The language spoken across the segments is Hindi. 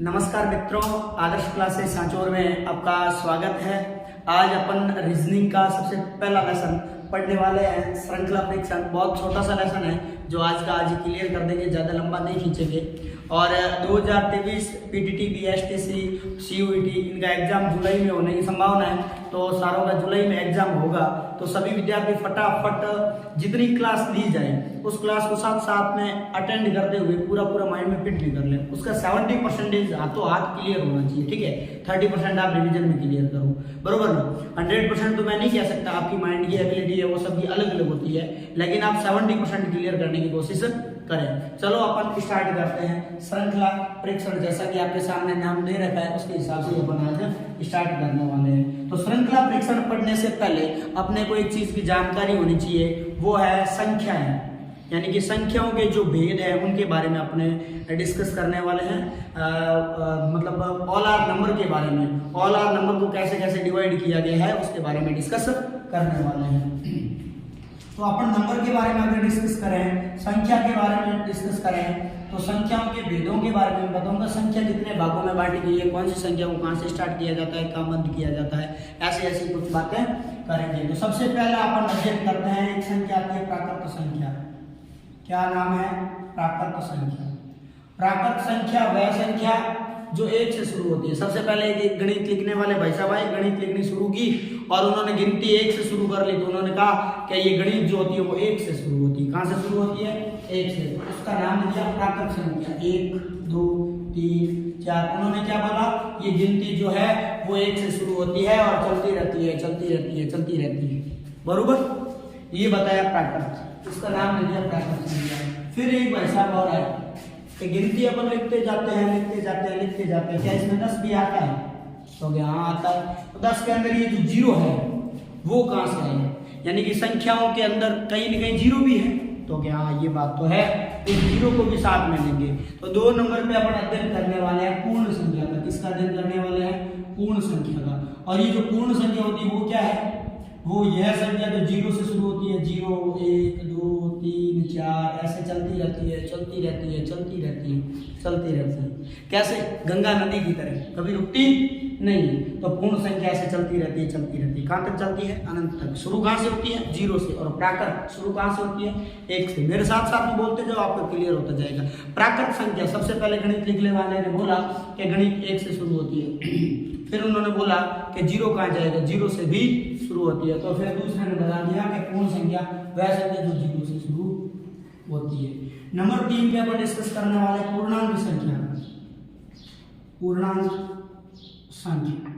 नमस्कार मित्रों, आदर्श क्लासेस सांचौर में आपका स्वागत है। आज अपन रीजनिंग का सबसे पहला लेसन पढ़ने वाले हैं। श्रृंखला परीक्षण बहुत छोटा सा लेसन है जो आज का आज ही क्लियर कर देंगे, ज़्यादा लंबा नहीं खींचेंगे। और 2023 पीटीटी, बीएसटीसी, सीयूईटी इनका एग्जाम जुलाई में होने की संभावना है, तो सारों का जुलाई में एग्जाम होगा। तो सभी विद्यार्थी फटाफट जितनी क्लास ली जाए उस क्लास को साथ साथ में अटेंड करते हुए पूरा माइंड में फिट भी कर लें। उसका 70% हाथों हाथ क्लियर होना चाहिए, ठीक है। 30% आप रिवीजन में क्लियर करो, बरोबर ना। 100% तो मैं नहीं कह सकता, आपकी माइंड की एबिलिटी है वो सबकी अलग अलग होती है, लेकिन आप 70% क्लियर करने की कोशिश करें। चलो अपन स्टार्ट करते हैं। श्रृंखला परीक्षण जैसा कि आपके सामने नाम दे रखा है उसके हिसाब से अपन आज स्टार्ट करने वाले हैं। तो श्रृंखला परीक्षण पढ़ने से पहले अपने को एक चीज की जानकारी होनी चाहिए, वो है संख्याएं, यानी कि संख्याओं के जो भेद है उनके बारे में अपने डिस्कस करने वाले हैं। मतलब ऑल आर नंबर के बारे में, ऑल आर नंबर को कैसे कैसे डिवाइड किया गया है उसके बारे में डिस्कस करने वाले हैं। तो अपन नंबर के बारे में अगर डिस्कस करें, संख्या के बारे में डिस्कस करें, तो संख्याओं के भेदों के बारे में बताऊंगा। संख्या कितने भागों में बांटी गई है, कौन सी संख्या को कहां से स्टार्ट किया जाता है, कहां बंद किया जाता है, ऐसी कुछ बातें करेंगे। तो सबसे पहले अपन अध्ययन करते हैं, एक संख्या आती है प्राकृत संख्या। क्या नाम है? प्राकृत संख्या। प्राकृत संख्या वह संख्या जो एक से शुरू होती है। सबसे पहले एक गणित लिखने वाले भाई साहब आए, गणित लिखनी शुरू की और उन्होंने गिनती एक से शुरू कर ली। तो उन्होंने कहा कि ये गणित जो होती है वो एक से शुरू होती है। कहां से शुरू होती है? एक से। उसका नाम दिया प्राकृत संख्या। 1 2 3 4। उन्होंने क्या बोला? ये गिनती जो है वो एक से शुरू होती है और चलती रहती है, चलती रहती है, चलती रहती है, बरोबर। ये बताया प्राकृत, उसका नाम दिया प्राकृत संख्या। फिर एक भाई साहब और आए, गिनती अपन लिखते जाते हैं, लिखते जाते हैं, लिखते जाते हैं। क्या इसमें 10 भी आता है? तो यहाँ आता है। तो 10 के अंदर ये जो जीरो है वो कहां से है? यानी कि संख्याओं के अंदर कहीं न कहीं जीरो भी है। तो क्या ये बात तो है, इस जीरो को भी साथ में लेंगे। तो 2 नंबर पे अपन अध्ययन करने वाले हैं पूर्ण संख्या का। किसका अध्ययन करने वाले हैं? पूर्ण संख्या का। और ये जो पूर्ण संख्या होती है वो क्या है? वो यह संख्या जो जीरो से शुरू होती है, 0 1 2 3 4 ऐसे चलती रहती है, चलती रहती है, चलती रहती है, चलती रहती है। कैसे? गंगा नदी की तरह, कभी रुकती नहीं। तो पूर्ण संख्या ऐसे चलती रहती है, चलती रहती है। कहां तक चलती है? अनंत तक। शुरू कहां से होती है? 0 से। और प्राकृत शुरू कहां से होती है? 1 से। मेरे साथ साथ में बोलते जाओ, आपको क्लियर होता जाएगा। प्राकृत संख्या सबसे पहले गणित लिखने वाले ने बोला कि गणित 1 से शुरू होती है। फिर उन्होंने बोला कि 0 कहां जाएगा? 0 से भी शुरू होती है। तो फिर दूसरे ने बता दिया कि पूर्ण संख्या वह संख्या जो 0 से शुरू होती है। नंबर 3 पे अपन डिस्कस करने वाले पूर्णांक संख्या। पूर्णांक संख्या।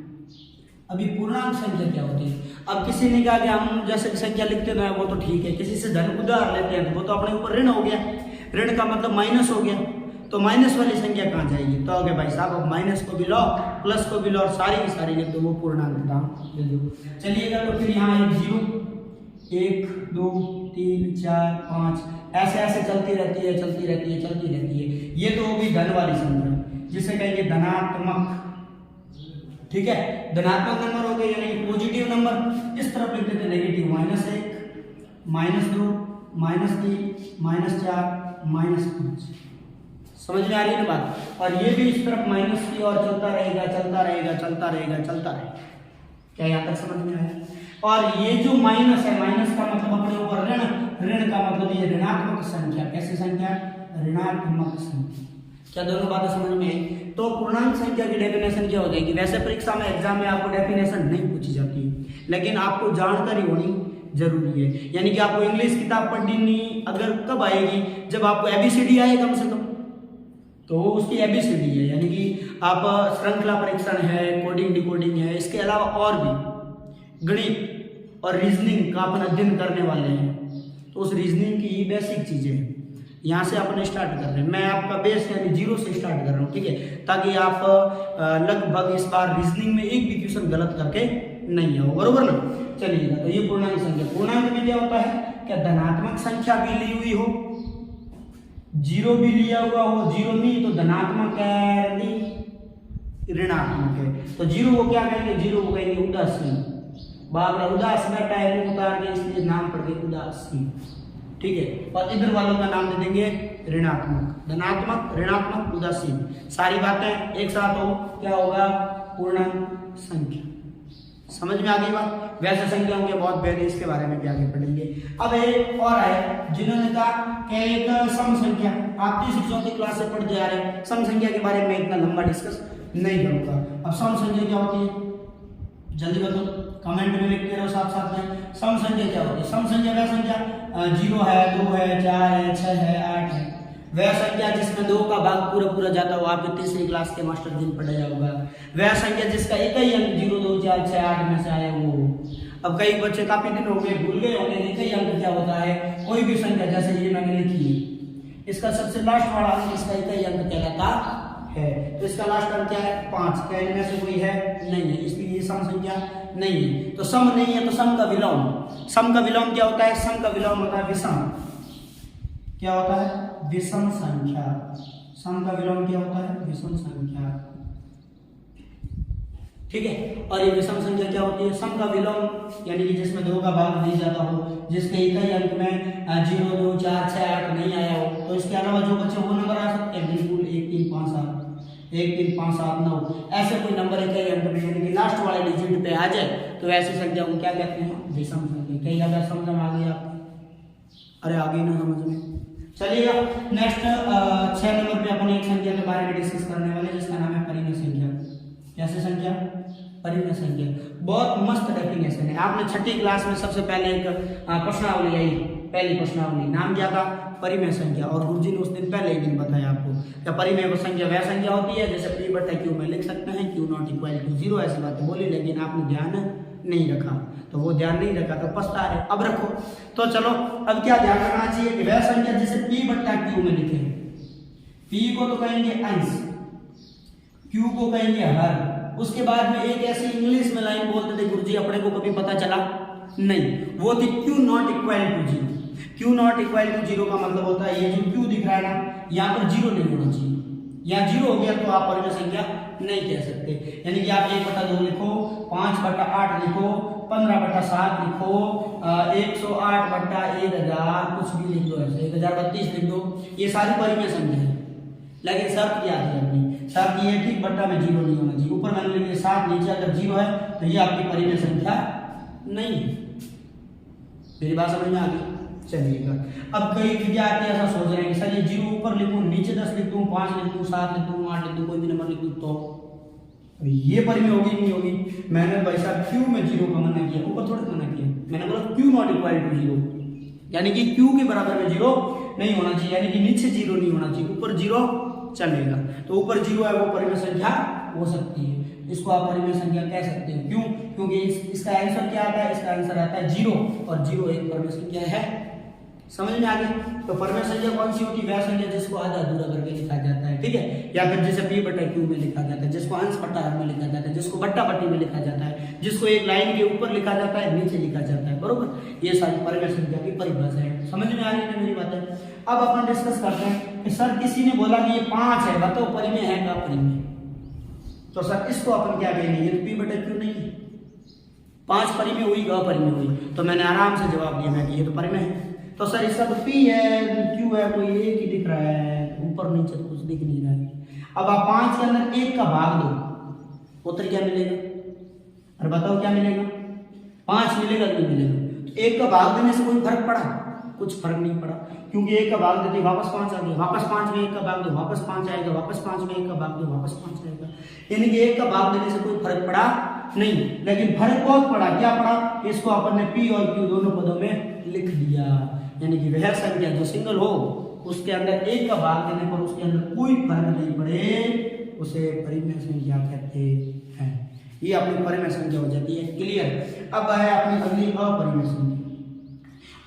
अभी पूर्णांक संख्या क्या होती है? अब किसी ने कहा कि हम जैसे संख्या लिखते हैं वो तो ठीक है, किसी से धन उधार लेते हैं तो वो तो अपने ऊपर ऋण हो गया। ऋण का मतलब माइनस हो गया। तो माइनस वाली संख्या कहां जाएगी? तो आगे भाई साहब अब माइनस को भी लो, प्लस को भी लो और सारी की सारी लिख दो, वो पूर्णांक नाम दे दो। चलिएगा, तो फिर यहाँ एक 0 1 2 3 4 5 ऐसे ऐसे चलती रहती है, चलती रहती है, चलती रहती है। ये तो होगी धन वाली संख्या, जिसे कहेंगे धनात्मक, ठीक है। धनात्मक नंबर हो गए, यानी कि पॉजिटिव नंबर। इस तरफ लिखते थे नेगेटिव, -1 -2 -3 -4 -5। समझ में आ रही है ना बात? और ये भी इस तरफ माइनस की और चलता रहेगा, चलता रहेगा, चलता रहेगा, चलता रहेगा। क्या यहाँ तक समझ में आया? और ये जो माइनस है, माइनस का मतलब अपने ऊपर ऋण, ऋण का मतलब ये ऋणात्मक संख्या। कैसी संख्या? ऋणात्मक संख्या। क्या दोनों बातें समझ में आई? तो पूर्णांक संख्या की डेफिनेशन क्या हो जाएगी? वैसे परीक्षा में एग्जाम में आपको डेफिनेशन नहीं पूछी जाती है, लेकिन आपको जानकारी होनी जरूरी है। यानी कि आपको इंग्लिश किताब पढ़नी अगर कब आएगी? जब आपको ABCD आए कम से कम, तो उसकी ABCD है। यानी कि आप श्रृंखला परीक्षण है, कोडिंग डिकोडिंग है, इसके अलावा और भी गणित और रीजनिंग का अपन अध्ययन करने वाले हैं। तो उस रीजनिंग की बेसिक चीजें हैं, यहाँ से अपन स्टार्ट कर रहे हैं। मैं आपका बेस यानी 0 से स्टार्ट कर रहा हूँ, ठीक है, ताकि आप लगभग इस बार रीजनिंग में एक भी क्वेश्चन गलत करके नहीं आओ, बरोबर ना। चलिएगा, तो ये पूर्णांक संख्या। पूर्णांक में क्या होता है? क्या धनात्मक संख्या भी ली हुई हो, 0 भी लिया हुआ हो, 0 नहीं तो धनात्मक है, ऋणात्मक है। तो 0 को क्या कहेंगे? 0 को कहेंगे उदासीन। बाबरा उदास बैठा है, उतार के इसलिए नाम पड़ गया उदासीन, ठीक है। और इधर वालों का नाम दे देंगे ऋणात्मक, धनात्मक, ऋणात्मक, उदासीन। सारी बातें एक साथ हो क्या होगा, पूर्णांक संख्या। समझ में आ गई बात। वैसे संख्याओं के बहुत भेद है, इसके बारे में भी आगे पढ़ेंगे। अब एक और है जिन्होंने कहा कि एक सम संख्या, आप 3 क्लास से पढ़ते आ रहे हैं, सम संख्या के बारे में इतना लंबा डिस्कस नहीं करूंगा। अब सम संख्या क्या होती है जल्दी बताओ, कमेंट में लिखते रहो साथ साथ में। सम संख्या क्या होती है? सम संख्या वह संख्या 0 है, 2 है, 4 है, 6 है, 8 है, वह संख्या जिसमें 2 का भाग पूरा जाता हो। आपने 3री क्लास के मास्टर दिन पढ़ाया होगा। वह संख्या जिसका एक ही अंक 0, 2, 4, 6, 8 में से आया वो। अब कई बच्चे काफी दिन हो गए भूल गए होंगे एक ही अंक क्या होता है। कोई भी संख्या जैसे ये मैंने लिखी है, इसका सबसे लास्ट वाला अंक इसका एक ही अंक कहलाता है, तो इसका लास्ट अंक क्या है 5। क्या इनमें से कोई है? नहीं है, इसलिए ये सम संख्या नहीं है। तो सम नहीं है तो सम का विलोम। सम का विलोम क्या होता है? सम का विलोम होता है विषम। क्या होता है? विषम संख्या। सम का विलोम क्या होता है? विषम संख्या, ठीक है। और ये विषम संख्या क्या होती है? सम का विलोम यानी कि जिसमें 2 का भाग नहीं जाता हो, जिसके एक ही अंक में 0, 2, 4, 6, 8 नहीं आया हो। तो इसके अलावा जो बच्चे वो नंबर आ सकते हैं, बिल्कुल 1, 3, 5, 7, 1, 3, 5, 7, 9 ऐसे कोई नंबर एक ही अंक में यानी कि लास्ट वाले डिजिट पे आ जाए तो ऐसी संख्या को क्या कहते हैं? विषम संख्या। कहीं अगर समझ में आ गई आप? अरे आ गई ना समझ में? चलिएगा नेक्स्ट 6 नंबर पे अपन एक संख्या के बारे में डिस्कस करने वाले जिसका नाम है परिमेय संख्या। कैसे संख्या? परिमेय संख्या। बहुत मस्त डेफिनेशन है। आपने 6ठी क्लास में सबसे पहले एक प्रश्नावली आई, पहली प्रश्नावली, नाम क्या था? परिमेय संख्या। और गुरुजी ने उस दिन पहले ही दिन बताया आपको क्या परिमेय संख्या वह संख्या होती है जैसे P/Q में लिख सकते हैं, Q ≠ = 0 ऐसी बातें बोली, लेकिन आपने ध्यान नहीं रखा। तो वो ध्यान नहीं रखा तो पछता है, अब रखो। तो चलो अब क्या ध्यान रखना चाहिए कि वह संख्या जिसे P/Q में लिखे, P को तो कहेंगे अंश, Q को कहेंगे हर। उसके बाद में एक ऐसी इंग्लिश में लाइन बोलते थे गुरुजी, अपने को कभी पता चला नहीं, वो थी Q ≠ = 0। Q ≠ = 0 का मतलब होता है ये जो Q दिख रहा है ना, यहाँ पर 0 नहीं होना चाहिए। यहाँ 0 हो गया तो आप परिमेय संख्या नहीं कह सकते। यानी कि आप 1/2 लिखो, 5/8 लिखो, 15/7 लिखो, 108/1000 कुछ भी लिख दो, ऐसे 1032 लिख दो, ये सारी परिमेय संख्या है। लेकिन शर्त क्या थी अपनी? शर्त ये ठीक बट्टा में 0 नहीं होना चाहिए। ऊपर मैंने लिख दिया 7, नीचे अगर 0 है तो ये आपकी परिमेय संख्या नहीं है। मेरी बात समझ में आ गई? चलिएगा अब कई विद्यार्थी ऐसा सोच रहे हैं कि सर ये 0 ऊपर लिखूं, नीचे 10 लिख दूं, 5 लिख दूं, 7 लिख दूं, 8 लिख दूं, कोई भी नंबर लिख दूं, तो ये परिमेय होगी नहीं होगी? मैंने भाई साहब Q में 0 का मना किया, ऊपर थोड़ा मना किया। मैंने बोला Q ≠ = 0, यानी कि Q के बराबर में 0 नहीं होना चाहिए, यानी कि नीचे 0 नहीं होना चाहिए, ऊपर 0 चलेगा। तो ऊपर 0 है वो परिमेय संख्या हो सकती है, इसको आप परिमेय संख्या कह सकते हैं। क्यों? क्योंकि इसका आंसर क्या आता है? इसका आंसर आता है 0, और 0 एक परिमेय संख्या है। समझ में आ गई? तो परिमेय संख्या कौन सी होती है? वह संख्या जिसको आधा अधूरा करके लिखा जाता है, ठीक है, या फिर जिसे P/Q में लिखा जाता है, जिसको अंश/हर में लिखा जाता है, जिसको बट्टा-बट्टी में लिखा जाता है, जिसको एक लाइन के ऊपर लिखा जाता है, नीचे लिखा जाता है, बरोबर? ये सारी परिमेय संख्या की परिभाषा है। समझ में आ रही है मेरी बातें? अब अपन डिस्कस करते हैं कि सर किसी ने बोला कि ये 5 है, बताओ परिमेय है का परिमेय? तो सर इसको अपन क्या कहेंगे? ये तो P/Q नहीं है। 5 परिमेय हुई का परिमेय हुई? तो मैंने आराम से जवाब दिया मैं कि ये तो परिमेय है। तो सर इसका तो P है, Q है, कोई एक ही दिख रहा है, ऊपर नीचे तो कुछ दिख नहीं रहा है। अब आप 5 के अंदर 1 का भाग दो, उत्तर क्या मिलेगा? अरे बताओ क्या मिलेगा? 5 मिलेगा कि नहीं मिलेगा? तो 1 का भाग देने से कोई फर्क पड़ा? कुछ फर्क नहीं पड़ा, क्योंकि 1 का भाग देते वापस 5 आ गया, वापस 5 में 1 का भाग दो, वापस 5 आएगा, वापस 5 में 1 का भाग दो, वापस 5 आएगा। यानी कि 1 का भाग देने से कोई फर्क पड़ा नहीं, लेकिन फर्क बहुत पड़ा। क्या पड़ा? इसको अपन ने P और Q दोनों पदों में लिख दिया। यानी कि वह संख्या जो सिंगल हो उसके अंदर 1 का भाग देने पर उसके अंदर कोई फर्क नहीं पड़े, उसे परिमेय संख्या कहते हैं। ये अपनी परिमेय संख्या हो जाती है। क्लियर? अब है अपनी अगली अपरिमेय संख्या।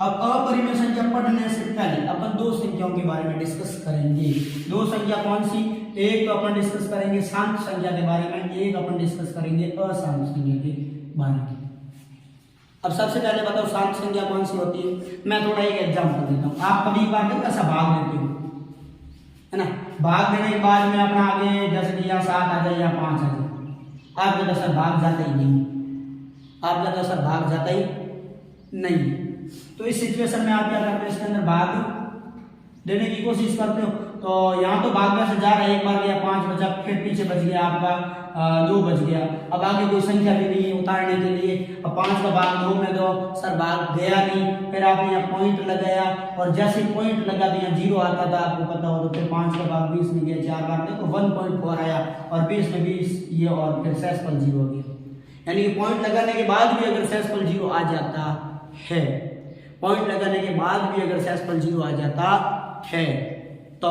अब अपरिमेय संख्या पढ़ने से पहले अपन 2 संख्याओं के बारे में डिस्कस करेंगे। 2 संख्या कौन सी? एक तो अपन डिस्कस करेंगे शांत संख्या के बारे में, एक अपन डिस्कस करेंगे अशांत संख्या के बारे में। अब सबसे पहले बताओ शांत संख्या कौन सी होती है? मैं थोड़ा एक एग्जांपल देता हूँ। आप कभी बार ऐसा भाग देते हो, है ना? भाग देने के बाद में अपना आगे जैसे कि यहाँ 7 आ जाए या 5 आ जाए, आपका तो सर भाग जाता ही नहीं, आपका तो सर भाग जाता ही नहीं। तो इस सिचुएशन में आप क्या करते हो, इसके अंदर भाग देने की कोशिश करते हो। तो यहाँ तो भाग में से जा रहा है, एक बार गया 5 बचा, फिर पीछे बच गया आपका 2 बच गया। अब आगे कोई संख्या भी नहीं है उतारने के लिए। अब 5 का भाग 2 में दो, सर भाग गया नहीं, फिर आपने यहाँ पॉइंट लगाया और जैसे पॉइंट लगा दिया 0 आता था, आपको पता हो। तो फिर 5 का भाग 20 में गया, 4 बार देखो 1.4 आया और 20 में 20 ये, और फिर शेषफल 0 हो गया। यानी कि पॉइंट लगाने के बाद भी अगर शेषफल 0 आ जाता है, पॉइंट लगाने के बाद भी अगर शेषफल 0 आ जाता है तो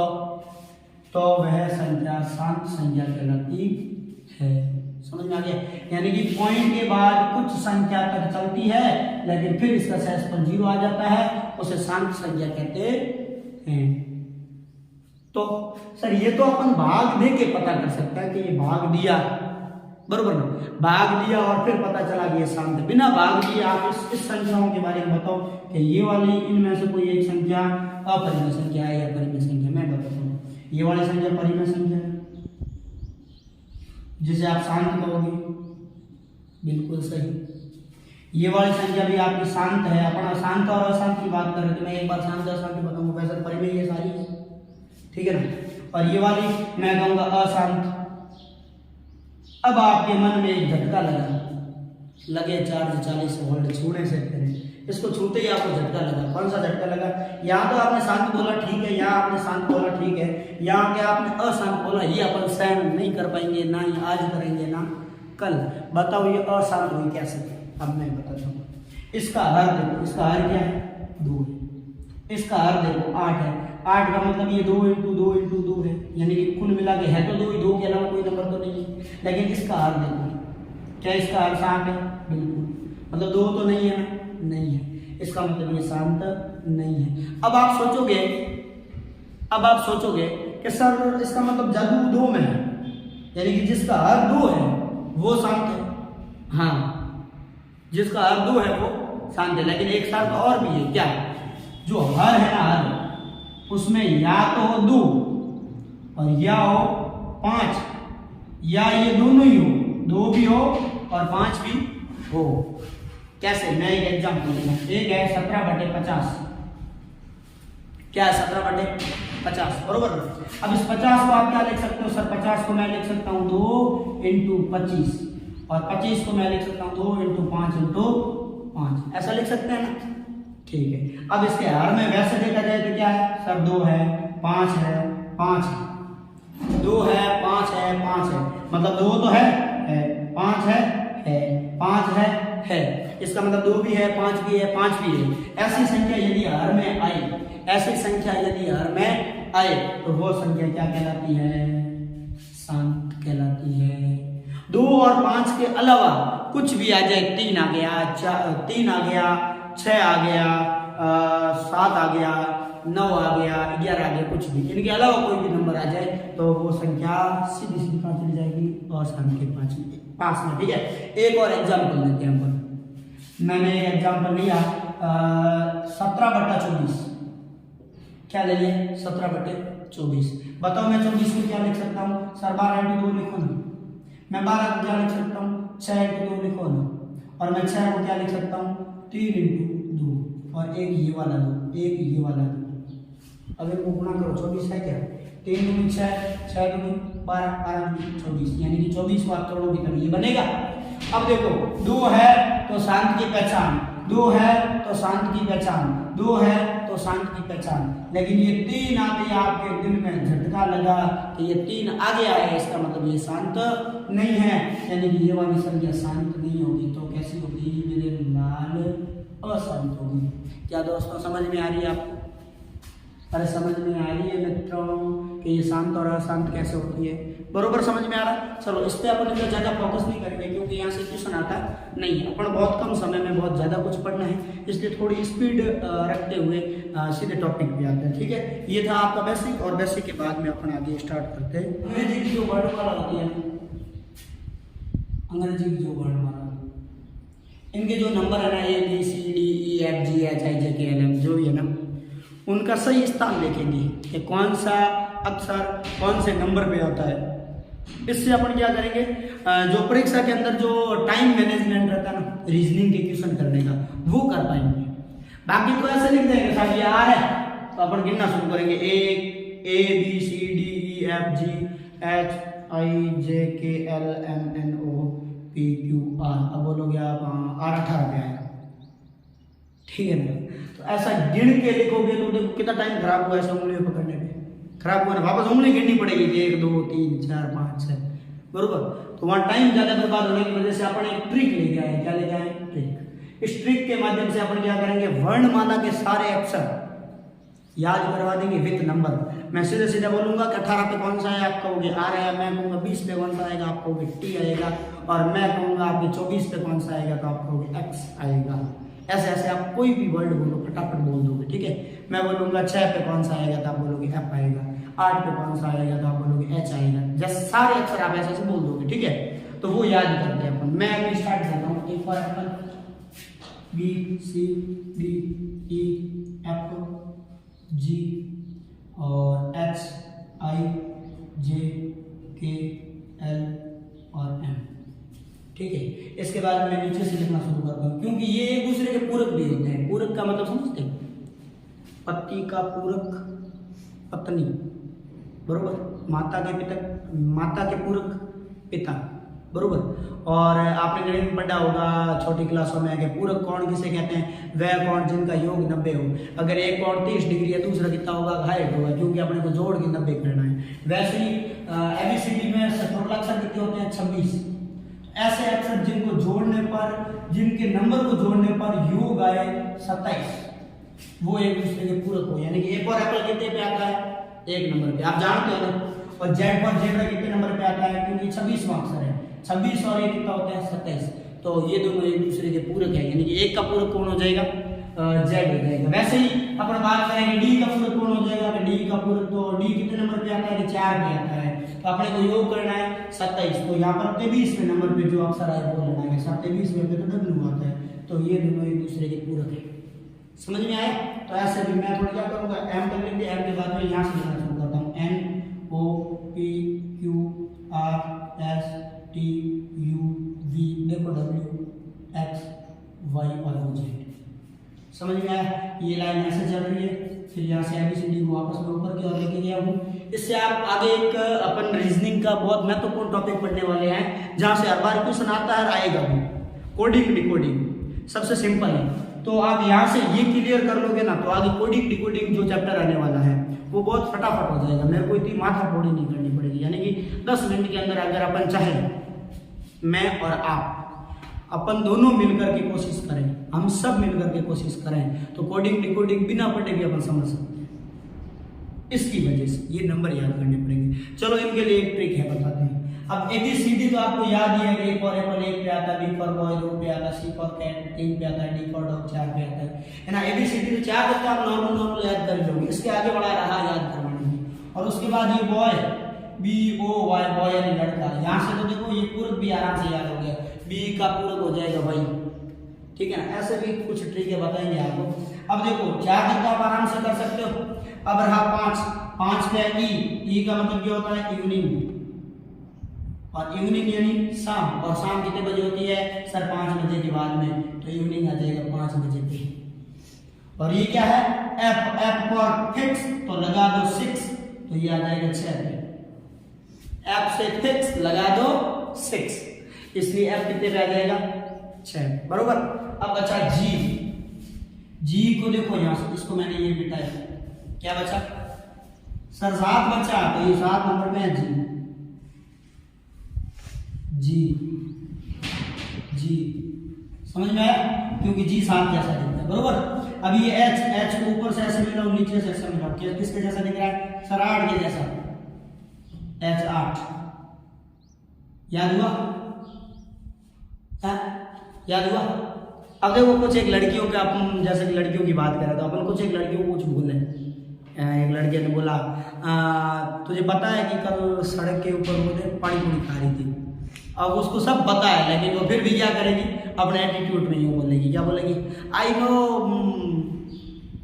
वह संख्या शांत संख्या कहलाती है। समझ में आ गया? यानी कि पॉइंट के बाद कुछ संख्या तक चलती है लेकिन फिर इसका शेषफल 0 आ जाता है, उसे शांत संख्या कहते हैं। तो सर ये तो अपन भाग दे के पता कर सकते हैं कि ये भाग दिया, बरोबर ना, भाग दिया और फिर पता चला कि ये शांत है। बिना भाग दिए आप इस संख्याओं के बारे में बताओ कि ये वाली इनमें से कोई एक संख्या अपरिमेय संख्या है या परिमेय संख्या। मैं बताता हूँ, ये वाली संख्या परिमेय संख्या है जिसे आप शांत कहोगे, बिल्कुल सही। ये वाली संख्या भी आपकी शांत है। अपना शांत और अशांत की बात करें तो मैं एक बार शांत अशांत बताऊंगा, वैसे परिमेय ये सारी है, ठीक है ना। और ये वाली मैं कहूंगा अशांत। अब आपके मन में एक झटका लगे चार्ज 40 वोल्ट छूने से पहले, इसको छूते ही आपको झटका लगा। कौन सा झटका लगा? यहाँ तो आपने शांत बोला ठीक है, यहाँ आपने शांत बोला ठीक है, यहाँ के आपने अशांत बोला। ये अपन सहन नहीं कर पाएंगे, ना ही आज करेंगे ना कल। बताओ ये अशांत हुई कैसे? अब मैं बताता हूँ। इसका हर देखो, इसका हर क्या है? 2 है। इसका हर देखो 8 है। 8 का मतलब ये 2 × 2 × 2 है, यानी कि कुल मिला के है तो 2 ही, 2 के अलावा कोई नंबर तो नहीं है। लेकिन इसका हर देखो, क्या इसका हर 7 है? बिल्कुल, मतलब 2 तो नहीं है ना, नहीं है। इसका मतलब ये शांत नहीं है। अब आप सोचोगे कि सर इसका मतलब जादू 2 में है, यानी कि जिसका हर 2 है वो शांत है। हाँ, जिसका हर 2 है वो शांत है। लेकिन एक शर्त और भी है, क्या? जो हर है ना, हर, उसमें या तो हो 2 और या हो 5, या ये दोनों ही हो, 2 भी हो और 5 भी हो। कैसे? मैं एक एग्जाम्पल दूंगा। एक है 17/50। क्या है? 17/50, बरोबर। अब इस 50 को आप क्या लिख सकते हो? सर 50 को मैं लिख सकता हूँ 2 × 25 और 25 को मैं लिख सकता हूँ 2 × 5 × 5। ऐसा लिख सकते हैं ना? ठीक है। अब इसके हर में वैसे देखा जाए तो क्या है? सर 2 है, 5 है, 5 है, 2 है, 5 है, 5 है, मतलब 2 तो है, 5 है, 5 है। इसका मतलब 2 भी है, 5 भी है, 5 भी है। ऐसी संख्या यदि हर में आए, ऐसी संख्या यदि हर में आए तो वो संख्या क्या कहलाती है? शांत कहलाती है। 2 और 5 के अलावा कुछ भी आ जाए, 3 आ गया, 3 आ गया, 6 आ गया, 7 आ गया, 9 आ गया, 11 आ गया, कुछ भी, इनके अलावा कोई भी नंबर आ जाए तो वो संख्या सीधी सीधी कहाँ चली जाएगी? अशांत के पास में। ठीक है। एक और एग्जाम्पल लेते हैं अपन। मैंने एक एग्जाम्पल लिया 17/24। क्या ले लिए? 17/24। बताओ मैं 24 को क्या लिख सकता हूँ? सर 12 × 2 लिखो ना। मैं 12 को क्या लिख सकता हूँ? 6 × 2 लिखो ना। और मैं 6 को क्या लिख सकता हूँ? 3 × 2 और एक ये वाला 2, एक ये वाला 2। अब इनको गुणा करो, 24 है क्या? 3 × 6, 6 × 12, 12 × 24, यानी कि 24 को आप तोड़ोगे तब ये बनेगा। अब देखो 2 है तो शांत की पहचान, 2 है तो शांत की पहचान, 2 है तो शांत की पहचान। लेकिन ये 3 आते आपके दिल में झटका लगा कि ये 3 आ गया है, इसका मतलब ये शांत नहीं है, यानी कि ये वाली संख्या शांत नहीं होगी। तो कैसी होगी मेरे लाल? अशांत होगी। क्या दोस्तों समझ में आ रही है आपको? अरे समझ में आ रही है मित्रों कि ये शांत और अशांत कैसे होती है? बरोबर समझ में आ रहा है। चलो इस पे अपन इतना ज्यादा फोकस नहीं करेंगे क्योंकि यहाँ से क्वेश्चन आता नहीं है। अपन बहुत कम समय में बहुत ज्यादा कुछ पढ़ना है, इसलिए थोड़ी स्पीड रखते हुए सीधे टॉपिक पे आते हैं। ठीक है, ये था आपका बेसिक, और बेसिक के बाद में अपन आगे स्टार्ट करते हैं। अंग्रेजी की जो वर्णमाला होती है, अंग्रेजी की जो वर्णमाला, इनके जो नंबर है ना, ABCDEFGHIJKLM जो भी है ना, उनका सही स्थान देखेंगे कि कौन सा अक्षर कौन से नंबर पे आता है। इससे अपन क्या करेंगे, जो परीक्षा के अंदर जो टाइम मैनेजमेंट रहता है ना, रीजनिंग के क्वेश्चन करने का, वो कर पाएंगे। बाकी तो ऐसे लिख देंगे साहब ये आर है तो अपन गिनना शुरू करेंगे, A B C D E F G H I J K L M N O P Q R. अब बोलोगे आप आर 18 पे आएगा, ठीक है ना। तो ऐसा गिन के लिखोगे तो देखो कितना टाइम खराब हुआ ऐसा उंगलियों पकड़ने पे, खराब हुआ ना, वापस उंगली गिननी पड़ेगी 1 2 3 4 5 6 बरोबर। तो वहाँ टाइम ज़्यादा बर्बाद होने की वजह से अपन एक ट्रिक लेके आए। क्या लेके आए? ट्रिक। इस ट्रिक के माध्यम से अपन क्या करेंगे, वर्णमाला के सारे अक्षर याद करवा देंगे विथ नंबर। मैं सीधे सीधे बोलूंगा कि 18 पे कौन सा है, आप कहोगे आर है, मैं कहूँगा 20 पे कौन सा आएगा, आप कहोगे टी आएगा, और मैं कहूँगा आपके 24 पे कौन सा आएगा तो आप कहोगे एक्स आएगा। ऐसे ऐसे आप कोई भी वर्ड बोलो फटाफट बोल दोगे, ठीक है। मैं बोलूंगा 6 पे कौन सा आएगा तो आप बोलोगे एफ आएगा, 8 पे कौन सा आएगा तो आप बोलोगे एच आएगा। जैसे सारे अक्षर आप ऐसे ऐसे बोल दोगे, ठीक है। तो वो याद करते हैं अपन। मैं अभी स्टार्ट करता हूँ। एक बार अपन B C D E F G और H I J K L और एम, ठीक है। इसके बाद मैं नीचे से लिखना शुरू करता हूँ, क्योंकि ये एक दूसरे के पूरक भी होते हैं। पूरक का मतलब समझते हैं? पति का पूरक पत्नी, बरोबर। माता के पिता, माता के पूरक पिता, बरोबर। और आपने गणित में पढ़ा होगा छोटी क्लासों में कि पूरक कोण किसे कहते हैं, वह कोण जिनका योग 90 हो। अगर एक कोण 30 डिग्री है दूसरा कितना होगा, 1/2 होगा, क्योंकि अपने को जोड़ के 90 करना है। वैसे ही एबीसीडी में टोटल अक्षर कितने होते हैं, 26। ऐसे अक्षर जिनको जोड़ने पर, जिनके नंबर को जोड़ने पर योग आए 27, वो एक दूसरे के पूरक हो। यानी कि एक और एप्पल कितने पे आता है, 1 नंबर पे, आप जानते हो ना। और जेड पर जेड कितने नंबर पे आता है, क्योंकि 26वां अक्षर है। 26 और 1 कितना होता है, 27। तो ये दोनों एक दूसरे के पूरक है। यानी कि एक का पूरक कौन हो जाएगा, जेड हो जाएगा। वैसे ही अपन बात करेंगे डी का पूरक कौन हो जाएगा, डी का पूरक, तो डी कितने नंबर पे आता है, 4 पे आता है। तो अपने को योग करना है 27, तो यहाँ पर 23वें नंबर पे जो अक्षर आए वो लेना है। 27वें पे तो डब्ल्यू आता है। तो ये दोनों एक दूसरे के पूरक है। समझ में आया? तो ऐसे भी मैं थोड़ा क्या करूंगा, एम तक लिख दिया, एम के बाद में यहाँ से लिखना शुरू करता हूँ। N O P Q R S T U V, देखो डब्ल्यू एक्स वाई और ओ जेड। समझ में आया? ये लाइन ऐसे चल रही है, फिर यहाँ से एबीसीडी को वापस में ऊपर की ओर लेके गया हूँ। इससे आप आगे एक अपन रीजनिंग का बहुत महत्वपूर्ण टॉपिक पढ़ने वाले हैं, जहाँ से हर बार क्वेश्चन आता है, आएगा भी। कोडिंग डिकोडिंग सबसे सिंपल है। तो आप यहाँ से ये क्लियर कर लोगे ना, तो आगे कोडिंग डिकोडिंग जो चैप्टर आने वाला है वो बहुत फटाफट हो जाएगा। मेरे को इतनी माथा फोड़ी नहीं करनी पड़ेगी। यानी कि 10 मिनट के अंदर अगर अपन चाहे, मैं और आप, अपन दोनों मिलकर के कोशिश करें, हम सब मिलकर के कोशिश करें, तो कोडिंग डिकोडिंग बिना पढ़े भी अपन समझ सकते हैं। इसकी वजह से ये नंबर याद करने पड़ेंगे। चलो इनके लिए एक ट्रिक है, बताते हैं। अब एबीसीडी तो आपको याद ही है, ए फॉर एप्पल 1 पे आता है, बी फॉर बॉय 2 पे आता है, सी फॉर कैट 3 पे आता है, डी फॉर डॉग 4 पे आता है ना। एबीसीडी तो 4 तक आप नॉर्मल याद कर लोगे। इसके आगे बढ़ा रहा याद करवाएंगे। और उसके बाद ये boy, B O Y, boy यानी लड़का। यहाँ से तो देखो ये पूरक भी आराम से याद हो गया, बी का पूरक हो जाएगा भाई, ठीक है ना। ऐसे भी कुछ ट्रिक बताएंगे आपको। अब देखो 4 तक तो आप आराम से कर सकते हो। अब रहा 5 पे ई का मतलब क्या होता है, इवनिंग। और इवनिंग यानी शाम, और शाम कितने बजे होती है सर, 5 बजे के बाद में, तो इवनिंग आ जाएगा 5 बजे पे। और ये क्या है, एफ फॉर फिक्स, तो लगा दो 6, तो ये आ जाएगा 6 पे। एफ से फिक्स लगा दो 6, इसलिए एफ कितने पे आ जाएगा, 6, बरोबर। अब बचा जी को देखो यहाँ से, इसको मैंने ये बिठाया, क्या बचा सर, 7 बचा, तो ये 7 नंबर पे है जी। समझ में आया? क्योंकि जी 7 जैसा दिखता है, बरोबर। अब ये एच को ऊपर से ऐसे मिलाओ, नीचे से ऐसे मिलाओ, किसके जैसा दिख रहा है सर, 8 के जैसा, एच 8। याद हुआ? याद हुआ? अब देखो कुछ एक लड़कियों के, अपन जैसे कि लड़कियों की बात करें तो अपन कुछ एक लड़कियों को कुछ भूल है। एक लड़के ने बोला, तुझे पता है कि कल सड़क के ऊपर मुझे पानी पूरी खा रही थी। अब उसको सब पता है, लेकिन वो फिर भी क्या करेगी, अपने एटीट्यूड में यूँ बोलेगी, क्या बोलेगी, आई नो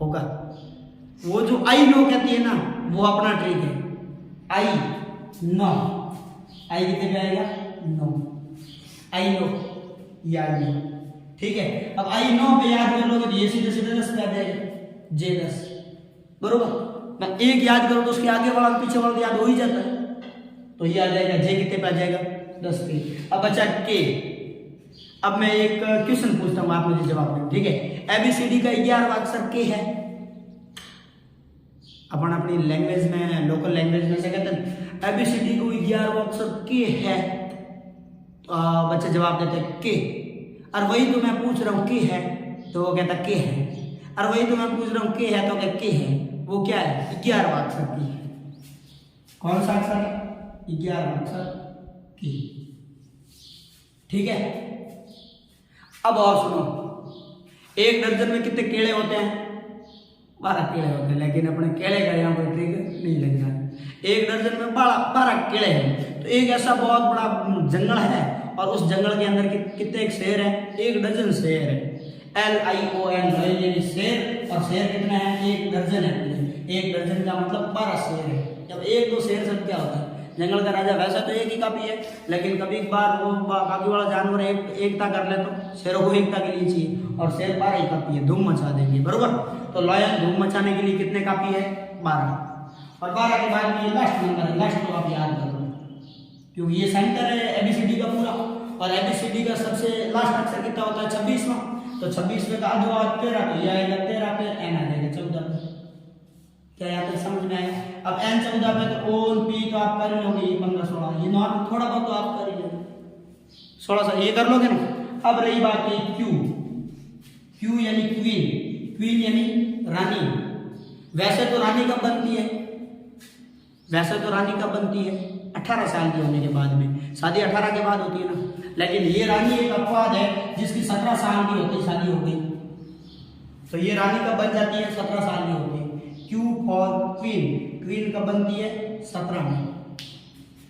होगा। वो जो आई नो कहती है ना, वो अपना ट्रिक है। आई नो, आई कितने पे आएगा, नो, आई नो, ये आई नो, ठीक है। अब आई 9 पे याद कर लोगे तो ये सीधे सीधे 10 पे आ जाएगा, J10 बरोबर। मैं एक याद करो तो उसके आगे वाला पीछे वाला याद हो ही जाता है, तो ये आ जाएगा J कितने पे आ जाएगा 10 पे। अब बचा K। अब मैं एक क्वेश्चन पूछता हूँ, आप मुझे जवाब दें, ठीक है। ABCD का 11वां अक्षर K है। अपन अपनी लैंग्वेज में, लोकल लैंग्वेज में से कहते हैं ABCD को 11वां अक्षर K है, तो बच्चे जवाब देते हैं K। और वही तो मैं पूछ रहा हूँ K है, तो वो कहता K है। और वही तो मैं पूछ रहा हूँ K है, तो क्या K है, वो क्या है 11वां अक्षर K है। कौन सा अक्षर है 11वां अक्षर K, ठीक है। अब और सुनो, एक दर्जन में कितने केले होते हैं 12 केले होते हैं, लेकिन अपने केले का यहाँ कोई ट्रिक नहीं लग रहा है। एक दर्जन में 12 केले हैं, तो एक ऐसा बहुत बड़ा जंगल है और उस जंगल के अंदर कितने शेर है, 1 दर्जन शेर है, LION यानी शेर। और शेर कितना है 1 दर्जन है, 1 दर्जन का मतलब 12 शेर है। जब 1-2 शेर सब क्या होता है, जंगल का राजा। वैसा तो एक ही काफी है, लेकिन कभी बार वो बाकी वाला जानवर एकता कर ले तो शेरों को एकता के लिए चाहिए, और शेर 12 ही काफी है, धूम मचा देंगे बरोबर। तो लॉयन धूम मचाने के लिए कितने काफी है 12। और 12 के बाद में ये लास्ट नंबर है, लास्ट तो आप याद कर लो क्योंकि ये सेंटर है ABCD का पूरा। और ABCD का सबसे लास्ट अक्षर कितना होता है 26वां, तो 26वें का आधो 13, तो ये आएगा 13 पे, N आ जाएगा 14 पे। क्या यहाँ तक समझ में आया। अब N 14 पे तो O P तो आप कर ही लोगे, ये 15 16, ये नॉर्मल थोड़ा बहुत तो आप कर ही लोगे, 16 ये कर लोगे ना। अब रही बात Q यानी क्वीन यानी रानी। वैसे तो रानी कब बनती है, वैसे तो रानी कब बनती है 18 साल की होने के बाद में, शादी 18 के बाद होती है ना। लेकिन ये रानी एक अपवाद है जिसकी 17 साल की होती शादी हो गई, तो ये रानी कब बन जाती है 17 साल की होती है। Q फॉर क्वीन कब बनती है 17 में,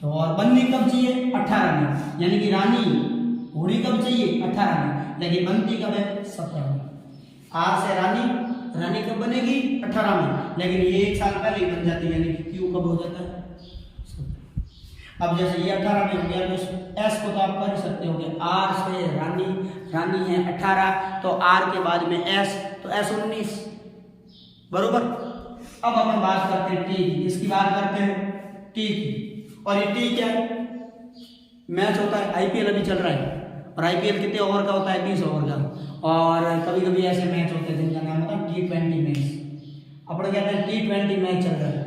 तो और बननी कब चाहिए 18 में, यानी कि रानी होनी कब चाहिए 18 में, लेकिन बनती कब है 17 में। R से रानी कब बनेगी 18 में, लेकिन ये 1 साल पहले ही बन जाती है, यानी कि Q कब हो जाता है 17। अब जैसे ये 18 में हो गया तो S को तो आप कर सकते हो, R से रानी है 18, तो R के बाद में S, तो S 19 बरोबर। अब अपन बात करते हैं T की, इसकी बात करते हैं T की। और ये T क्या है, मैच होता है, IPL अभी चल रहा है, और IPL कितने ओवर का होता है 20 ओवर का। और कभी कभी ऐसे मैच होते हैं जिनका नाम होता है T20 मैच। अपन कहते हैं T20 मैच चल रहा है,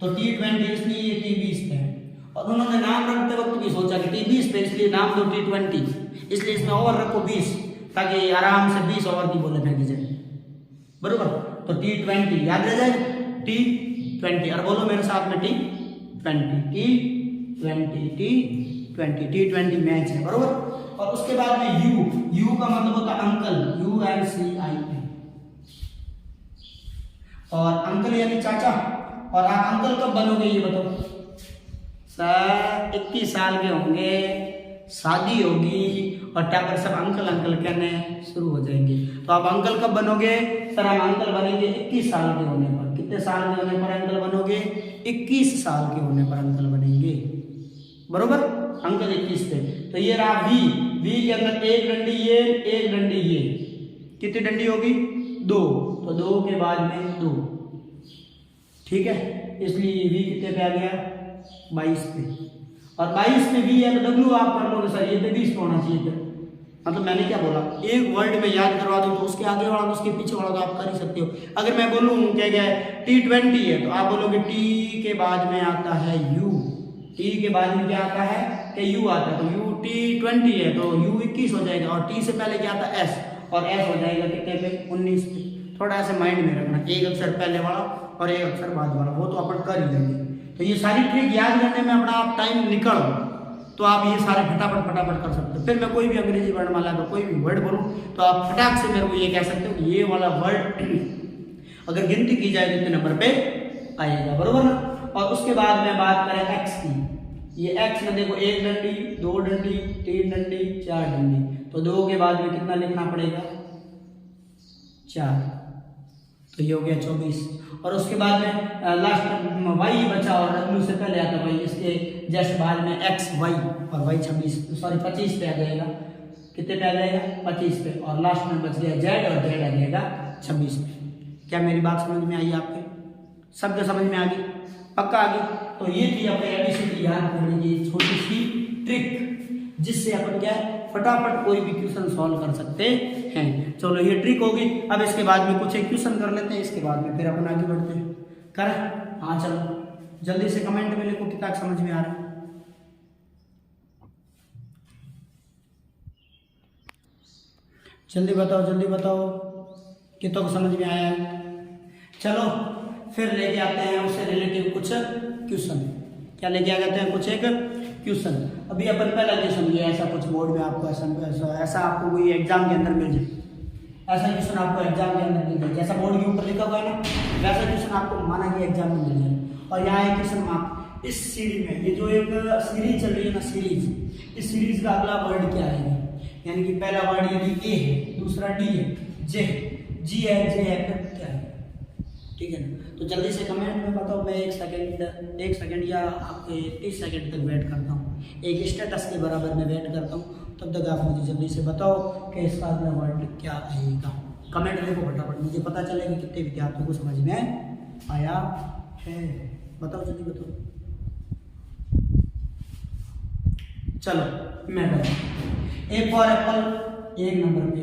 तो T20 इसलिए ये T20 पे है। और उन्होंने नाम रखते वक्त भी सोचा कि T20 पे इसलिए नाम दो T20, इसलिए इसमें ओवर रखो 20, ताकि आराम से 20 ओवर की बॉलें फेंकी जाए बरोबर। तो T20 याद रह जाए T20, और बोलो मेरे साथ में T20 मैच है बरोबर। और उसके बाद में U का मतलब होता है अंकल, UNCLE, और अंकल यानी चाचा। और आप अंकल कब बनोगे ये बताओ, सर 21 साल के होंगे, शादी होगी और टापर सब अंकल कहने शुरू हो जाएंगे। तो आप अंकल कब बनोगे, सर हम अंकल बनेंगे 21 साल के होने पर। कितने साल के होने पर अंकल बनोगे, 21 साल के होने पर अंकल बनेंगे बरोबर, अंकल 21 पे। तो ये रहा V के अंदर एक डंडी ये, एक डंडी ये, कितनी डंडी होगी 2, तो 2 के बाद में 2, ठीक है। इसलिए V कितने पे आ गया 22 पे। और 22 में V है तो W आप कर लोगे, सर ये पे 20 होना चाहिए था। मतलब मैंने क्या बोला, एक वर्ड में याद करवा दूं तो उसके आगे वाला तो उसके पीछे वाला तो आप कर ही सकते हो। अगर मैं बोलूं क्या है T20 है, तो आप बोलोगे T के बाद में आता है U, T के बाद में क्या आता है कि U आता है, तो U T20 है तो U 21 हो जाएगा, और T से पहले क्या आता है S, और S हो जाएगा कितने पे 19 पे। थोड़ा ऐसे माइंड में रखना, एक अक्षर पहले वाला और एक अक्षर बाद वाला, वो तो अपन कर ही लेंगे। तो ये सारी ट्रिक याद करने में अपना आप टाइम निकल, तो आप ये सारे फटाफट कर सकते हो। फिर मैं कोई भी अंग्रेजी वर्णमाला का कोई भी वर्ड बोलूं तो आप फटाक से मेरे को ये कह सकते हो कि ये वाला वर्ड अगर गिनती की जाए तो कितने नंबर पे आएगा बरोबर ना। और उसके बाद में बात करें X की, ये X में देखो 1 डंडी 2 डंडी 3 डंडी 4 डंडी, तो 2 के बाद में कितना लिखना पड़ेगा 4, तो ये हो गया 24। और उसके बाद में लास्ट Y बचा और W से पहले आता Y, इसके जस्ट बाद में X Y और Y 25 पे आ जाएगा। कितने पे आ जाएगा 25 पे, और लास्ट में बच गया जेड और जेड आ जाएगा 26 पे। क्या मेरी बात समझ में आई आपके? शब्द समझ में आ गई? पक्का आ गई? तो ये थी अपने एबीसीडी याद करने की छोटी सी ट्रिक, जिससे अपन क्या है फटाफट कोई भी क्वेश्चन सॉल्व कर सकते हैं। चलो ये ट्रिक होगी। अब इसके बाद में कुछ एक क्वेश्चन कर लेते हैं, इसके बाद में फिर अपन आगे बढ़ते हैं। कर हाँ चलो जल्दी से कमेंट में लिखो कितना समझ में आ रहा है। जल्दी बताओ कितनों को समझ में आया है। चलो फिर लेके आते हैं उससे रिलेटिव कुछ क्वेश्चन। क्या लेके आ जाते हैं? कुछ एक क्वेश्चन। अभी अपन पहला क्वेश्चन लिया, ऐसा कुछ बोर्ड में आपको ऐसा आपको कोई एग्जाम के अंदर मिल जाए, ऐसा क्वेश्चन आपको एग्जाम के अंदर मिल जाए, जैसा बोर्ड के ऊपर लिखा हुआ है ना वैसा क्वेश्चन आपको माना कि एग्जाम में मिल जाए। और यहाँ एक क्वेश्चन मार्क इस सीरीज में, ये जो एक सीरीज चल रही है ना सीरीज, इस सीरीज का अगला वर्ड क्या है? यानी कि पहला वर्ड यदि ए है, दूसरा डी है, जे जी है, जे है, फिर क्या है? ठीक है ना? तो जल्दी से कमेंट में बताओ। मैं एक सेकंड या आपके 30 सेकंड तक वेट करता हूँ, एक स्टेटस के बराबर में वेट करता हूँ। तब तक आप मुझे जल्दी से बताओ कि इसका अगला वर्ड क्या आएगा। कमेंट देखो फटाफट, मुझे पता चलेगा कितने विद्यार्थियों को समझ में आया है। बताओ जल्दी बताओ। चलो मैं बताऊँ। ए फॉर एप्पल 1 नंबर पे,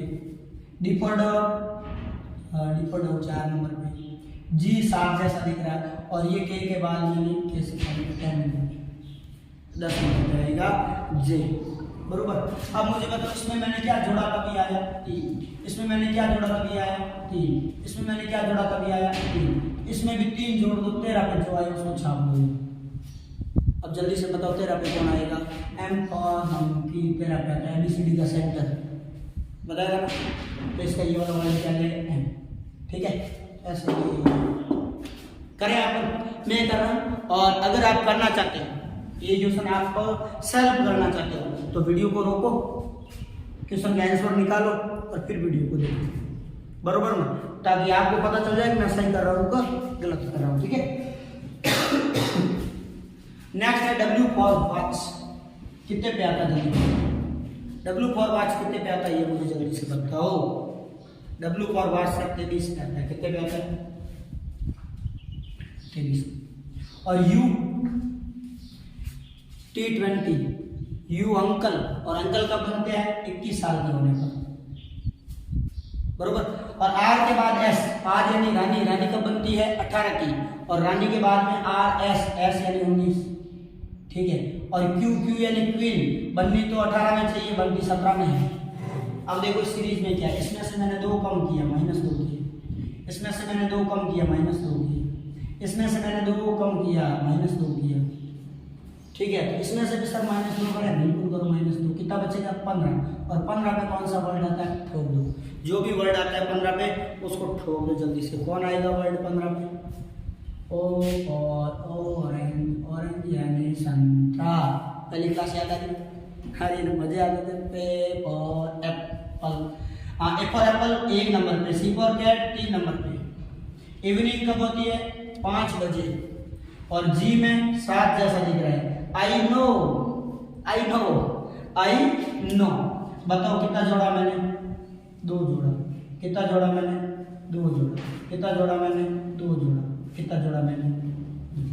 डी फॉर डॉग 4 नंबर पे, जी 7 जैसा दिख रहा है, और ये के बाद मैंने कैसे 10 नंबर 10 नंबर पे आएगा जे। बरोबर। अब मुझे बताओ इसमें मैंने क्या जोड़ा तभी आया 3, इसमें मैंने क्या जोड़ा तभी आया 3, इसमें मैंने क्या जोड़ा तभी आया 3, इसमें भी 3 जोड़ दो, 13 पे जो आए उसको छाप दो। अब जल्दी से बताओ 13 पे कौन आएगा? एम फॉर मंकी 13 पे आता है, एबीसीडी का सेंटर बताएगा ना। तो इसका ये वाला वर्ड क्या है? एम। ठीक है, ऐसे करें आप, मैं कर रहा हूँ। और अगर आप करना चाहते हैं ये क्वेश्चन आप सेल्फ करना चाहते हो तो वीडियो को रोको, क्वेश्चन का आंसर निकालो और फिर वीडियो को देखो। बरोबर ना? ताकि आपको पता चल जाए कि मैं सही कर रहा हूँ कि गलत कर रहा हूँ। ठीक है। नेक्स्ट है डब्ल्यू फॉर वॉच। कितने पे आता है? डब्ल्यू फॉर वॉच कितने पे आता है ये मुझे जल्दी से बताओ। डब्ल्यू फॉर वॉच 23 पे आता है। कितने पे आता है? 23। और यू T20, यू अंकल, और अंकल कब बनते हैं? 21 साल के होने पर। बरोबर। और आर के बाद एस, आर यानी रानी, रानी कब बनती है? 18 की, और रानी के बाद में आर एस, एस यानी 19। ठीक है। और क्यू, क्यू यानी क्वीन, बननी तो 18 में चाहिए, बनती 17 में है। अब देखो इस सीरीज में क्या है, इसमें से मैंने 2 कम किया, -2 किया, इसमें से मैंने 2 कम किया, -2 किया, इसमें से मैंने 2 कम किया, -2 किया। ठीक है। तो इसमें से भी सर -2 करें, बिल्कुल करो -2, कितना बचेगा? 15। और 15 पे कौन सा वर्ड आता है? ठोक दो। जो भी वर्ड आता है 15 पे उसको ठोक दो जल्दी से। कौन आएगा वर्ड 15 पे? ओ और ऑरेंज, ऑरेंज यानी संतरा। पहली क्लास याद आ गई? अरे मजे आ गए। पे और एप्पल, हाँ ए फॉर एप्पल 1 नंबर पे, सी फॉर कैट 3 नंबर पे। इवनिंग कब होती है? 5 बजे, और जी में 7 जैसा दिख रहा है। I know, I know, I know. बताओ कितना जोड़ा मैंने? 2 जोड़ा। कितना जोड़ा मैंने? 2 जोड़ा। कितना जोड़ा मैंने? 2 जोड़ा। कितना जोड़ा मैंने? 2।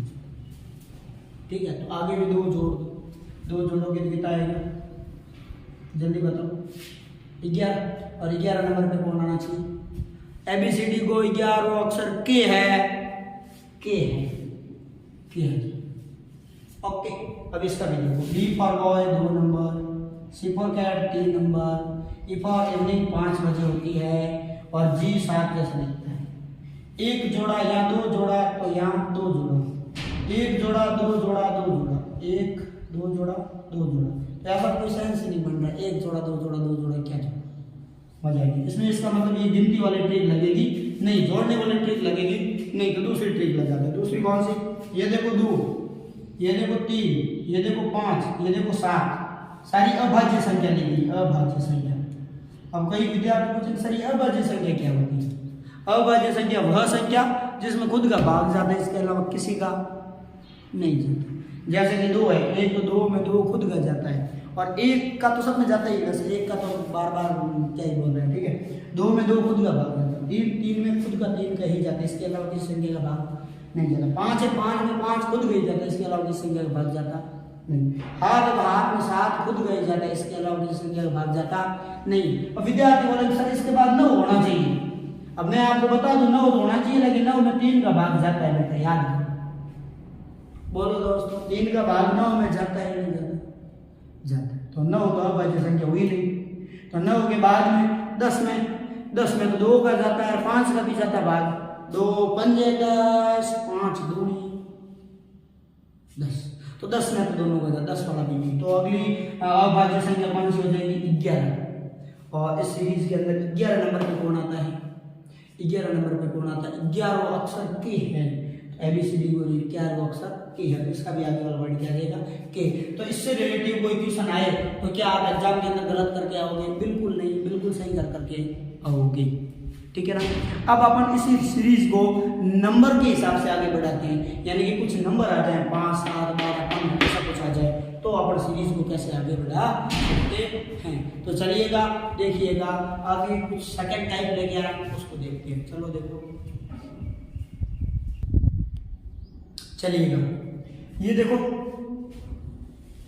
ठीक है। तो आगे भी 2 जोड़ दो, 2 जोड़ोगे तो कितना आएगा? जल्दी बताओ। 11। और 11 नंबर पे कौन आना चाहिए? एबीसीडी को 11 अक्षर के है, के है, के है। ओके। अब इसका भी देखो। B for boy 2 number, C for cat 3 number, E for evening 5 बजे होती है, और जी 7 जैसा दिखता है। 1 जोड़ा या 2 जोड़ा, तो यहाँ 2 जोड़ा, 1 जोड़ा 2 जोड़ा 2 जोड़ा, 1 2 जोड़ा 2 जोड़ा। तो यहाँ पर कोई सेंस ही नहीं बन रहा। 1 जोड़ा 2 जोड़ा 2 जोड़ा, क्या जोड़ा? मजा आएगी इसमें। इसका मतलब ये गिनती वाली ट्रिक लगेगी नहीं, जोड़ने वाली ट्रिक लगेगी नहीं, तो दूसरी ट्रिक लगा दे। दूसरी कौन सी? ये देखो 2, ये देखो 3, ये देखो 5, ये देखो 7, सारी अभाज्य संख्या लिखी, अभाज्य संख्या। अब कई विद्यार्थी पूछेंगे सर अभाज्य संख्या क्या होती है? अभाज्य संख्या वह संख्या जिसमें खुद का भाग जाता है, इसके अलावा किसी का नहीं जाता। जैसे कि 2 है, 1 तो 2 में 2 खुद का जाता है, और एक का तो सब में जाता ही है, वैसे एक का तो बार बार क्या ही बोल रहे हैं, ठीक है। 2 में 2 खुद का भाग जाता है, 3 में खुद का 3 का ही जाता है, इसके अलावा किसी संख्या का भाग नहीं जाता। 5 है, 5 में 5 खुद का ही जाता है, इसके अलावा किसी संख्या का भाग जाता नहीं। हाथ है, हाथ में 7 खुद का ही जाता है, इसके अलावा किसी संख्या का भाग जाता नहीं। और विद्यार्थी बोले सर इसके बाद 9 होना चाहिए। अब मैं आपको बता दूं 9 होना चाहिए, लेकिन 9 में 3 का भाग जाता है बेटा, याद रखो। बोलो दोस्तों, 3 का भाग 9 में जाता है नहीं जाता? जाता है। तो 9 तो अभाज्य संख्या हुई नहीं। तो 9 के बाद में 10 में तो 2 का जाता है, 5 का भी जाता है भाग। 2 पंजे 10, 5 दूनी 10। तो 10 में तो दोनों का जाता, 10 वाला भी नहीं। तो अगली अभाज्य संख्या कौन सी हो जाएगी? 11। और इस सीरीज के अंदर 11 नंबर पे कौन आता है? 11 नंबर पे कौन आता है? 11 अक्षर के है। ABCD को 11 अक्षर के है, इसका भी आगे वाला वर्ड क्या रहेगा? के। तो इससे रिलेटिव कोई क्वेश्चन आए तो क्या आप एग्जाम के अंदर गलत करके आओगे? बिल्कुल नहीं, बिल्कुल सही करके आओगे, ठीक है ना। अब अपन इसी सीरीज को नंबर के हिसाब से आगे बढ़ाते हैं, यानी कि कुछ नंबर आ जाए 5, 7, 12, 15 ऐसा कुछ आ जाए तो अपन सीरीज को कैसे आगे बढ़ा सकते हैं। तो चलिएगा, देखिएगा आगे कुछ सेकंड टाइप लेके आ रहा हूं, उसको देखते हैं। चलो देखो, चलिएगा ये देखो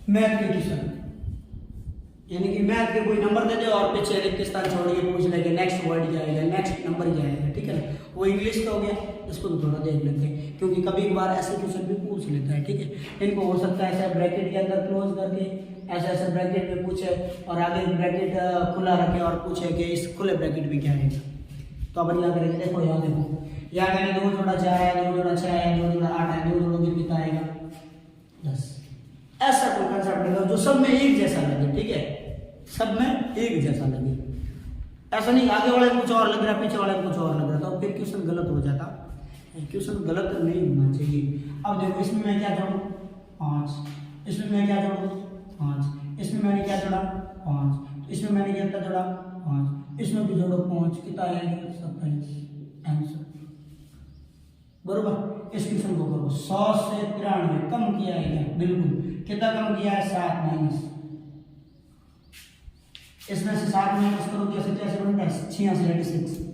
मैथ के क्वेश्चन, यानी कि मैथ के कोई नंबर दे दे और पीछे रिक्त स्थान छोड़ के पूछ ले कि नेक्स्ट वर्ड क्या आएगा, नेक्स्ट नंबर क्या आएगा, ठीक है ना। वो इंग्लिश का हो गया, इसको तो थोड़ा देख लेते हैं क्योंकि कभी कभार ऐसे क्वेश्चन भी पूछ लेता है, ठीक है। इनको हो सकता है ऐसे ब्रैकेट के अंदर क्लोज करके ऐसे ब्रैकेट में पूछे और आगे ब्रैकेट खुला रखे और पूछे कि इस खुले ब्रैकेट में क्या आएगा। तो अपन क्या करेंगे, देखो यहाँ देखो, यहाँ करेंगे 2 जोड़ा 4 है, 2 जोड़ा 6 है, 2 जोड़ा 8 है, 2 जोड़ों के कितना आएगा? 10। ऐसा कोई कंसेप्ट लेगा जो सब में एक जैसा लगे, ठीक है, सब में एक जैसा लगे। ऐसा नहीं आगे वाले कुछ और लग रहा है, पीछे वाले कुछ और लग रहा है, तो फिर क्वेश्चन गलत हो जाता। क्वेश्चन गलत नहीं होना चाहिए। अब देखो इसमें मैं क्या जोड़ूं? 5। इसमें मैं क्या जोड़ूं? 5। इसमें मैंने क्या जोड़ा? 5। इसमें मैंने क्या जोड़ा? 5। इसमें भी जोड़ो 5, कितना आएगा? 27 आंसर, बरोबर। इस क्वेश्चन को करो 100 से 93 कम किया है क्या? बिल्कुल। कितना कम किया है? 7 माइनस, इसमें से 7 माइनस करो कैसे कैसे बनता है? 86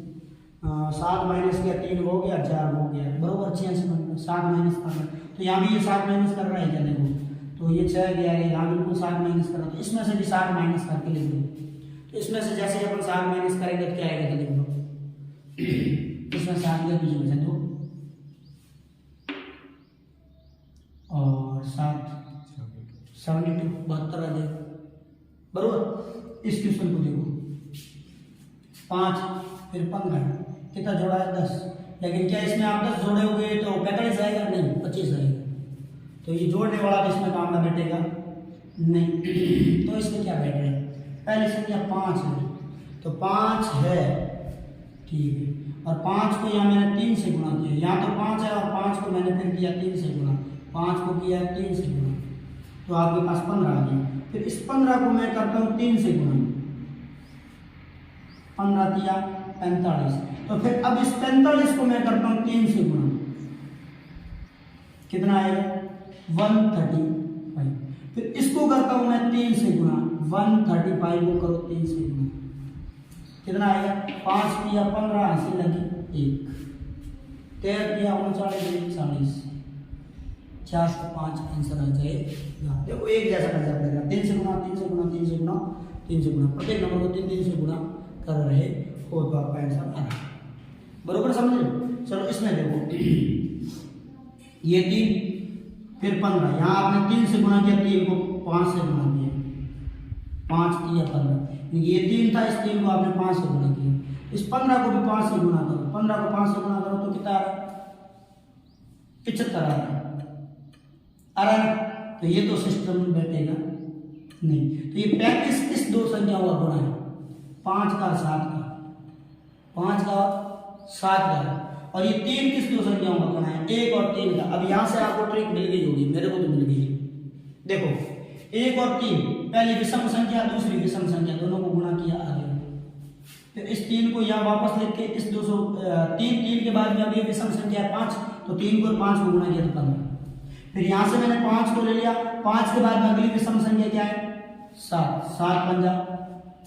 7 माइनस किया 3 हो गया, 4 हो गया, बरोबर 86 बनता है। 7 माइनस करना, तो यहाँ भी ये 7 माइनस कर रहा है क्या? देखो तो ये 6 गया है, यहाँ बिल्कुल 7 माइनस कर रहा है, तो इसमें से भी 7 माइनस करके लिख दो। तो इसमें से जैसे अपन 7 माइनस करेंगे तो क्या आएगा? तो देखो इसमें 7 के पीछे बचा 2 और 7 72 72 आ जाएगा, बरोबर। इस क्वेश्चन को देखो 5 फिर 15 कितना जोड़ा है? 10। लेकिन क्या इसमें आप 10 जोड़े होंगे तो 45 आएगा? नहीं, 25 आएगा। तो ये जोड़ने वाला तो इसमें काम ना बैठेगा नहीं। तो इसमें क्या बैठ रहा है? पहली संख्या 5 है, तो 5 है, ठीक है। और 5 को यहाँ मैंने 3 से गुणा किया, यहाँ तो 5 है और 5 को मैंने फिर किया 3 से गुणा, 5 को किया 3 से गुणा, तो आपके पास 15 आ गया। फिर इस 15 को मैं करता हूँ 3 से गुणा, 15 किया 45। तो फिर अब इस 45 को मैं करता हूँ 3 से गुणा, कितना आएगा? 135। फिर इसको करता हूँ मैं 3 से गुणा, 135 को करो 3 से गुणा, कितना आएगा? 5 किया 15, ऐसे लगी 1, 13 किया 39, 40, 405 आंसर आ जाएगा। देखो एक जैसा कंसेप्ट रहेगा, 3 से गुणा 3 से गुणा 3 से गुणा 3 से गुणा, प्रत्येक नंबर को 3 से गुणा कर रहे हो तो आपका आंसर आ रहा है, बरोबर समझ लो। चलो इसमें देखो ये 3 फिर 15, यहाँ आपने 3 से गुणा किया, 3 को 5 से गुणा किया, 5 किया 15, ये 3 था, इस 3 को आपने 5 से गुणा किया, इस 15 को भी 5 से गुणा करो, 15 को 5 से गुणा करो तो कितना आ रहा है? 75 आ रहा है। तो ये तो सिस्टम में बैठेगा नहीं। तो ये 35 किस 2 संख्याओं का गुणा है? 5 का 7 का, 5 का 7 का, और ये 3 किस 2 संख्याओं का गुणा है? 1 और 3 का। अब यहां से आपको ट्रिक मिल गई होगी, मेरे को तो मिल गई। देखो 1 और 3, पहली विषम संख्या दूसरी विषम संख्या, दोनों को गुणा किया आगे। फिर इस 3 को यहाँ वापस लिख के इस 3 के बाद में अब ये विषम संख्या है 5, तो 3 को 5 को गुणा किया तो 15। फिर यहाँ से मैंने 5 को ले लिया, 5 के बाद में अगली विषम संख्या क्या है? 7, 7 पंजा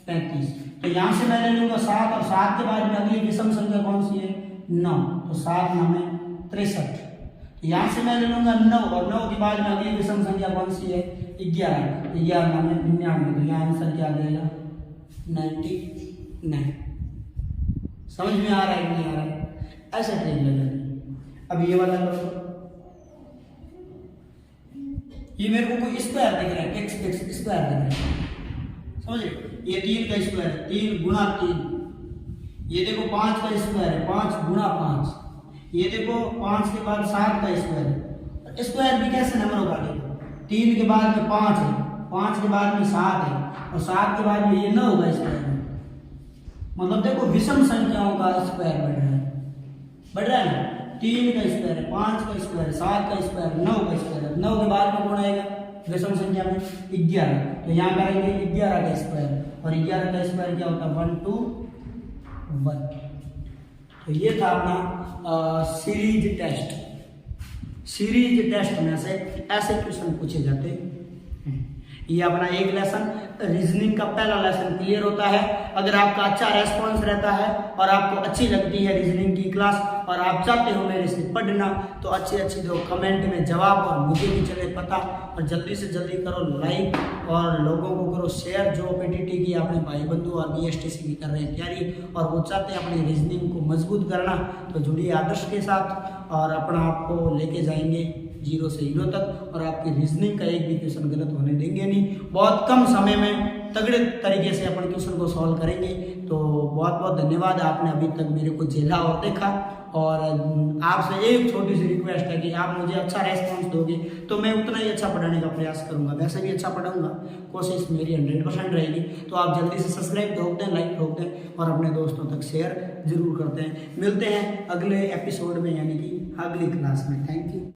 35। तो यहाँ से मैं ले लूंगा 7 और 7 के बाद में अगली विषम संख्या कौन सी है 9, तो 7 9 63। तो यहाँ से मैं ले लूंगा 9 और 9 के बाद में अगली विषम संख्या कौन सी है 11, तो 11 9 99। तो यहाँ आंसर क्या आ जाएगा 99। समझ में आ रहा है नहीं आ रहा है? ऐसे ट्रिक लगेगी। अब ये वाला करो, ये मेरे को कोई स्क्वायर दिख रहा है, x स्क्वायर दिख रहा है, समझे? ये 3 का स्क्वायर है, 3 गुणा 3। ये देखो 5 का स्क्वायर है, 5 गुणा 5। ये देखो 5 के बाद 7 का स्क्वायर है। स्क्वायर भी कैसे नंबर होगा? देखो 3 के बाद में 5 है, 5 के बाद में 7 है और 7 के बाद में ये 9 होगा स्क्वायर में। मतलब देखो विषम संख्याओं का स्क्वायर बढ़ रहा है ना। 3 का स्क्वायर है, 5 का स्क्वायर है, 7 का स्क्वायर, 9 का स्क्वायर है। 9 के बाद में कौन आएगा विषम संख्या में 11। तो यहाँ करेंगे 11 का स्क्वायर और 11 का स्क्वायर क्या होता है 1 2 1। तो ये था अपना सीरीज टेस्ट। सीरीज टेस्ट में से ऐसे क्वेश्चन पूछे जाते हैं। ये अपना एक लेसन रीजनिंग का पहला लेसन क्लियर होता है। अगर आपका अच्छा रेस्पॉन्स रहता है और आपको अच्छी लगती है रीजनिंग की क्लास और आप चाहते हो मेरे से पढ़ना, तो अच्छी दो कमेंट में जवाब और मुझे भी चले पता। और जल्दी से जल्दी करो लाइक और लोगों को करो शेयर जो पीटीटी की अपने भाई बंधु और बीएसटीसी की कर रहे हैं तैयारी और वो चाहते हैं अपनी रीजनिंग को मजबूत करना, तो जुड़िए आदर्श के साथ और अपना आप को लेके जाएंगे 0 से हीरो तक और आपकी रीजनिंग का एक भी क्वेश्चन गलत होने देंगे नहीं। बहुत कम समय में तगड़े तरीके से अपन क्वेश्चन को सॉल्व करेंगे। तो बहुत बहुत धन्यवाद, आपने अभी तक मेरे को झेला और देखा। और आपसे एक छोटी सी रिक्वेस्ट है कि आप मुझे अच्छा रेस्पॉन्स दोगे तो मैं उतना ही अच्छा पढ़ाने का प्रयास करूंगा। वैसे भी अच्छा पढ़ाऊंगा, कोशिश मेरी 100% रहेगी। तो आप जल्दी से सब्सक्राइब ठोक दें, लाइक ठोक दें और अपने दोस्तों तक शेयर जरूर करते हैं। मिलते हैं अगले एपिसोड में, यानी कि अगली क्लास में। Thank you.